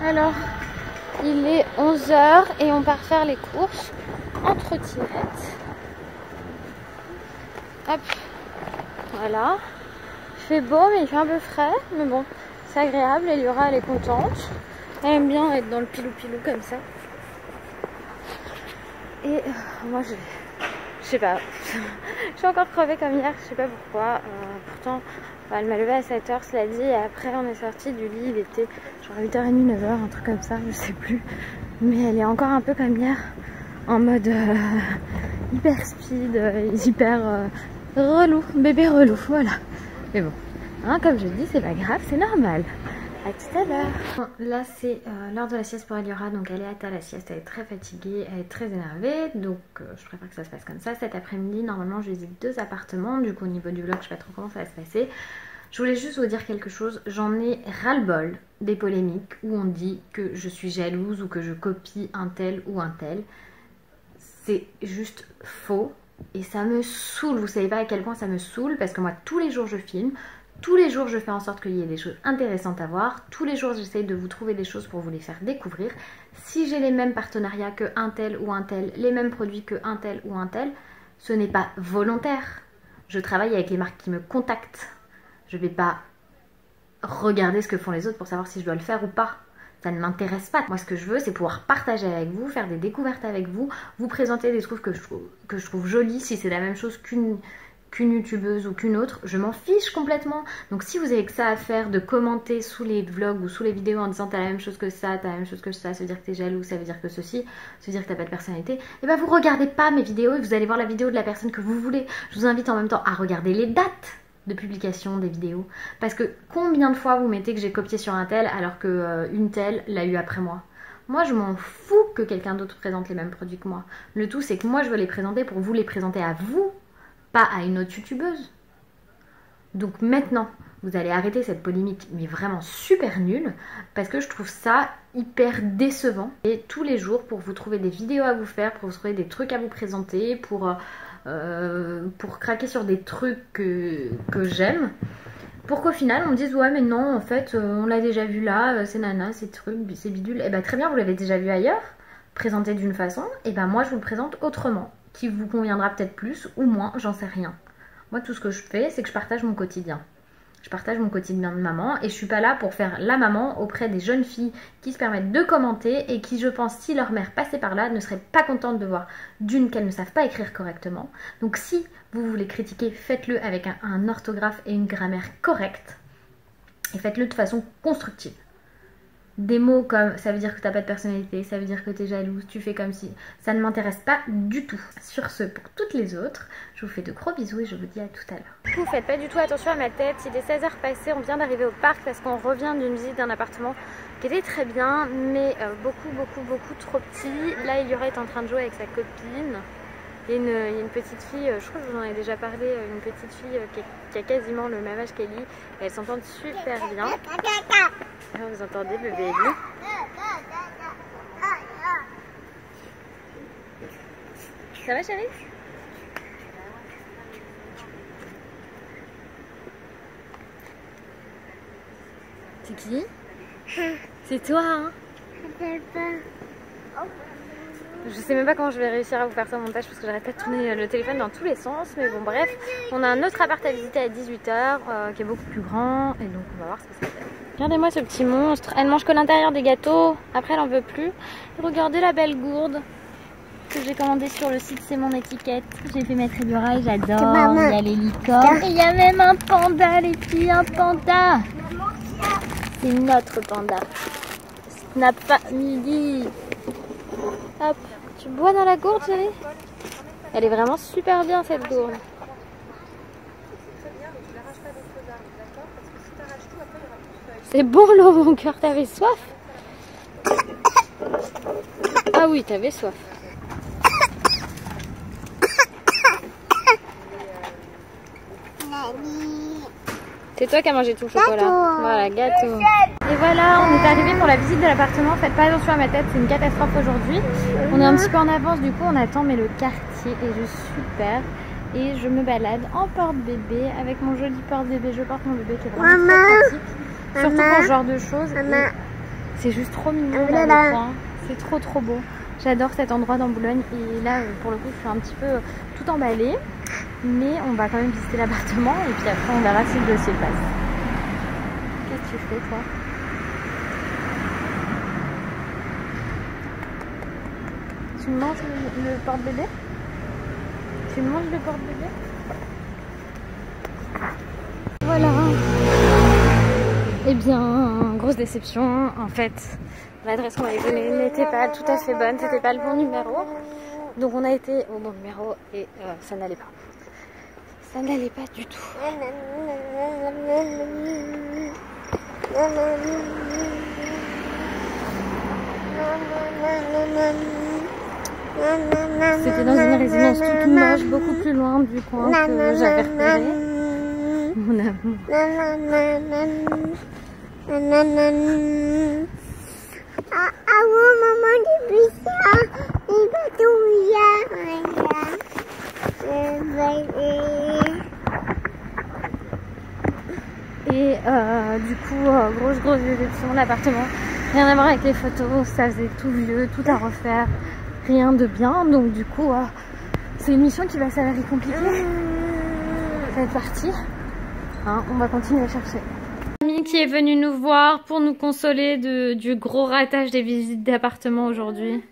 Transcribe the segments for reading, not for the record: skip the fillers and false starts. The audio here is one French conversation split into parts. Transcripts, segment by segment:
Alors, il est 11 h et on part faire les courses en trottinette. Hop, voilà. Il fait beau mais il fait un peu frais, mais bon, c'est agréable. Eliora, elle est contente. Elle aime bien être dans le pilou-pilou comme ça. Et moi, je sais pas. Je suis encore crevée comme hier, je sais pas pourquoi. Pourtant, elle m'a levée à 7 h, cela dit, et après on est sorti du lit, il était genre 8h30, 9 h, un truc comme ça, je sais plus. Mais elle est encore un peu comme hier, en mode hyper speed, hyper relou, bébé relou, voilà. Mais bon, hein, comme je dis, c'est pas grave, c'est normal. À tout à l'heure. Bon, là c'est l'heure de la sieste pour Eliora, donc elle est à la sieste, elle est très fatiguée, elle est très énervée, donc je préfère que ça se passe comme ça. Cet après-midi, normalement je visite 2 appartements, du coup au niveau du vlog je sais pas trop comment ça va se passer. Je voulais juste vous dire quelque chose, j'en ai ras-le-bol des polémiques où on dit que je suis jalouse ou que je copie un tel ou un tel. C'est juste faux et ça me saoule, vous savez pas à quel point ça me saoule, parce que moi tous les jours je filme. Tous les jours, je fais en sorte qu'il y ait des choses intéressantes à voir. Tous les jours, j'essaye de vous trouver des choses pour vous les faire découvrir. Si j'ai les mêmes partenariats que un tel ou un tel, les mêmes produits que un tel ou un tel, ce n'est pas volontaire. Je travaille avec les marques qui me contactent. Je ne vais pas regarder ce que font les autres pour savoir si je dois le faire ou pas. Ça ne m'intéresse pas. Moi, ce que je veux, c'est pouvoir partager avec vous, faire des découvertes avec vous, vous présenter des trucs que je trouve jolis, si c'est la même chose qu'une youtubeuse ou qu'une autre, je m'en fiche complètement. Donc si vous avez que ça à faire de commenter sous les vlogs ou sous les vidéos en disant t'as la même chose que ça, t'as la même chose que ça, ça veut dire que t'es jaloux, ça veut dire que ceci, ça veut dire que t'as pas de personnalité, et ben vous regardez pas mes vidéos et vous allez voir la vidéo de la personne que vous voulez. Je vous invite en même temps à regarder les dates de publication des vidéos, parce que combien de fois vous mettez que j'ai copié sur un tel alors que une telle l'a eu après moi. Moi je m'en fous que quelqu'un d'autre présente les mêmes produits que moi. Le tout c'est que moi je veux les présenter pour vous les présenter à vous, pas à une autre youtubeuse. Donc maintenant, vous allez arrêter cette polémique, mais vraiment super nulle, parce que je trouve ça hyper décevant. Et tous les jours, pour vous trouver des vidéos à vous faire, pour vous trouver des trucs à vous présenter, pour craquer sur des trucs que j'aime, pour qu'au final on me dise ouais mais non, en fait on l'a déjà vu là, c'est nana, c'est truc, c'est bidule. Et bah très bien, vous l'avez déjà vu ailleurs, présenté d'une façon, et bah moi je vous le présente autrement, qui vous conviendra peut-être plus ou moins, j'en sais rien. Moi tout ce que je fais, c'est que je partage mon quotidien. Je partage mon quotidien de maman et je suis pas là pour faire la maman auprès des jeunes filles qui se permettent de commenter et qui, je pense, si leur mère passait par là, ne seraient pas contentes de voir d'une qu'elles ne savent pas écrire correctement. Donc si vous voulez critiquer, faites-le avec un orthographe et une grammaire correcte et faites-le de façon constructive. Des mots comme ça veut dire que t'as pas de personnalité, ça veut dire que t'es jalouse, tu fais comme si, ça ne m'intéresse pas du tout. Sur ce, pour toutes les autres, je vous fais de gros bisous et je vous dis à tout à l'heure. Vous faites pas du tout attention à ma tête, il est 16 h passées, on vient d'arriver au parc parce qu'on revient d'une visite d'un appartement qui était très bien, mais beaucoup trop petit. Là, Eliora est en train de jouer avec sa copine. Il y a une petite fille, je crois que je vous en ai déjà parlé, une petite fille qui a quasiment le même âge qu'Ellie. Elles s'entendent super bien. Alors, vous entendez bébé Ellie. Ça va chérie? C'est qui? C'est toi hein? Je sais même pas comment je vais réussir à vous faire ça au montage parce que j'arrête pas de tourner le téléphone dans tous les sens. Mais bon bref, on a un autre appart à visiter à 18 h qui est beaucoup plus grand. Et donc on va voir ce que ça fait. Regardez-moi ce petit monstre. Elle mange que l'intérieur des gâteaux. Après elle en veut plus. Et regardez la belle gourde que j'ai commandée sur le site, c'est mon étiquette. J'ai fait mettre Eliora et j'adore. Il y a les licornes. Et il y a même un panda les filles, un panda. C'est notre panda. Snap Family. Hop, tu bois dans la gourde chérie? Elle est vraiment super bien cette gourde. C'est bon l'eau mon cœur, t'avais soif? Ah oui, t'avais soif. C'est toi qui as mangé tout le chocolat. Gâteau. Voilà, gâteau. Et voilà, on est arrivé pour la visite de l'appartement. Faites pas attention à ma tête, c'est une catastrophe aujourd'hui. On est un petit peu en avance, du coup on attend, mais le quartier est juste super. Et je me balade en porte-bébé avec mon joli porte-bébé. Je porte mon bébé qui est vraiment très pratique. Surtout pour ce genre de choses. C'est juste trop mignon là, le coin. C'est trop beau. J'adore cet endroit dans Boulogne. Et là, pour le coup, je suis un petit peu tout emballée. Mais on va quand même visiter l'appartement. Et puis après, on verra si le dossier passe. Qu'est-ce que tu fais, toi? Tu manges le porte-bébé? Tu manges le porte-bébé? Voilà. Eh bien, grosse déception. En fait, l'adresse qu'on m'avait donnée n'était pas tout à fait bonne. C'était pas le bon numéro. Donc on a été au bon numéro et ça n'allait pas. Ça n'allait pas du tout. C'était dans une résidence toute moche, beaucoup plus loin du coin que j'avais repéré. Mon amour. Et du coup, grosse déception, l'appartement. Rien à voir avec les photos, ça faisait tout vieux, tout à refaire, rien de bien. Donc du coup, c'est une mission qui va s'avérer compliquée. Ça va être parti. Hein, on va continuer à chercher. Ami qui est venu nous voir pour nous consoler du gros ratage des visites d'appartement aujourd'hui.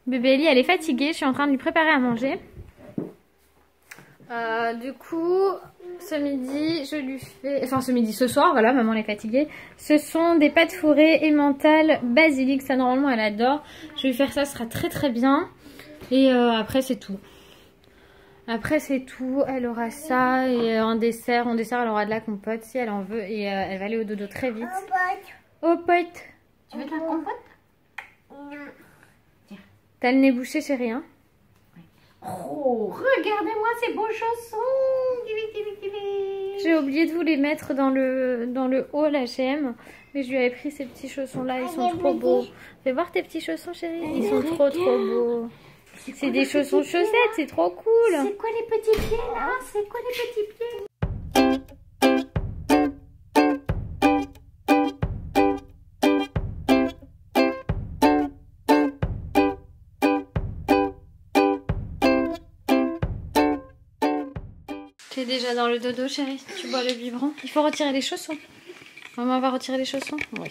Bébé Ellie, elle est fatiguée, je suis en train de lui préparer à manger. Du coup, ce midi, je lui fais... Enfin, ce soir, voilà, maman elle est fatiguée. Ce sont des pâtes fourrées emmental basilic. Ça, normalement, elle adore. Je vais lui faire ça, ce sera très bien. Et après, c'est tout. Après, c'est tout. Elle aura ça et un dessert. En dessert, elle aura de la compote si elle en veut. Et elle va aller au dodo très vite. Au pote. Tu veux de la compote? Non. T'as le nez bouché, chérie, hein? Oh, regardez-moi ces beaux chaussons. J'ai oublié de vous les mettre dans le haul H&M. Mais je lui avais pris ces petits chaussons là, ils sont trop beaux. Fais voir tes petits chaussons, chérie. Ils sont trop beaux. C'est des chaussons chaussettes, c'est trop cool. C'est quoi les petits pieds là? C'est quoi les petits pieds? Tu es déjà dans le dodo, chérie. Tu bois le biberon. Il faut retirer les chaussons. Maman va retirer les chaussons? Oui.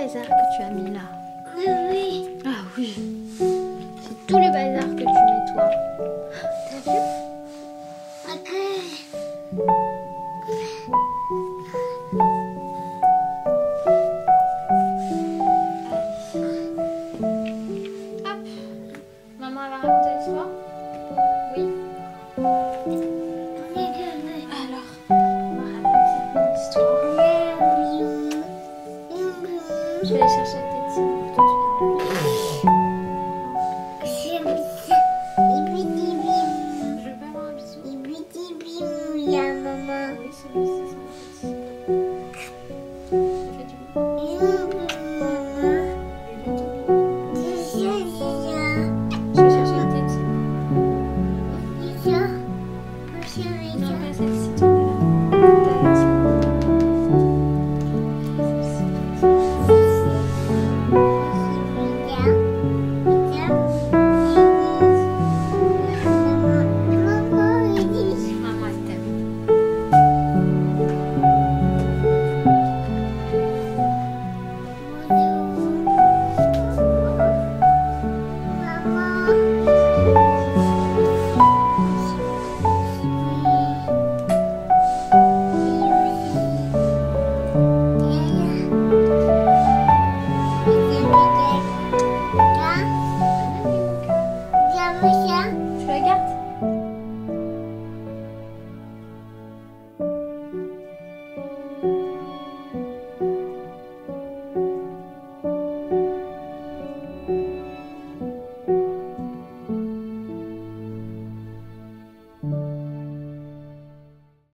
bazar que tu as mis là. Oui. Ah oui. C'est tout le bazar que tu mets toi. T'as vu? Ok. Hop. Maman elle va raconter l'histoire? Oui. Alors, on va raconter l'histoire. Je vais aller chercher le tétine. Je peux avoir un bisou. Oui, c'est mon petit. Ça fait du bien. Je vais chercher le tétine. Non, pas celle-ci. T'en as là. T'as la tétine. Maman, elle t'aime. Jangan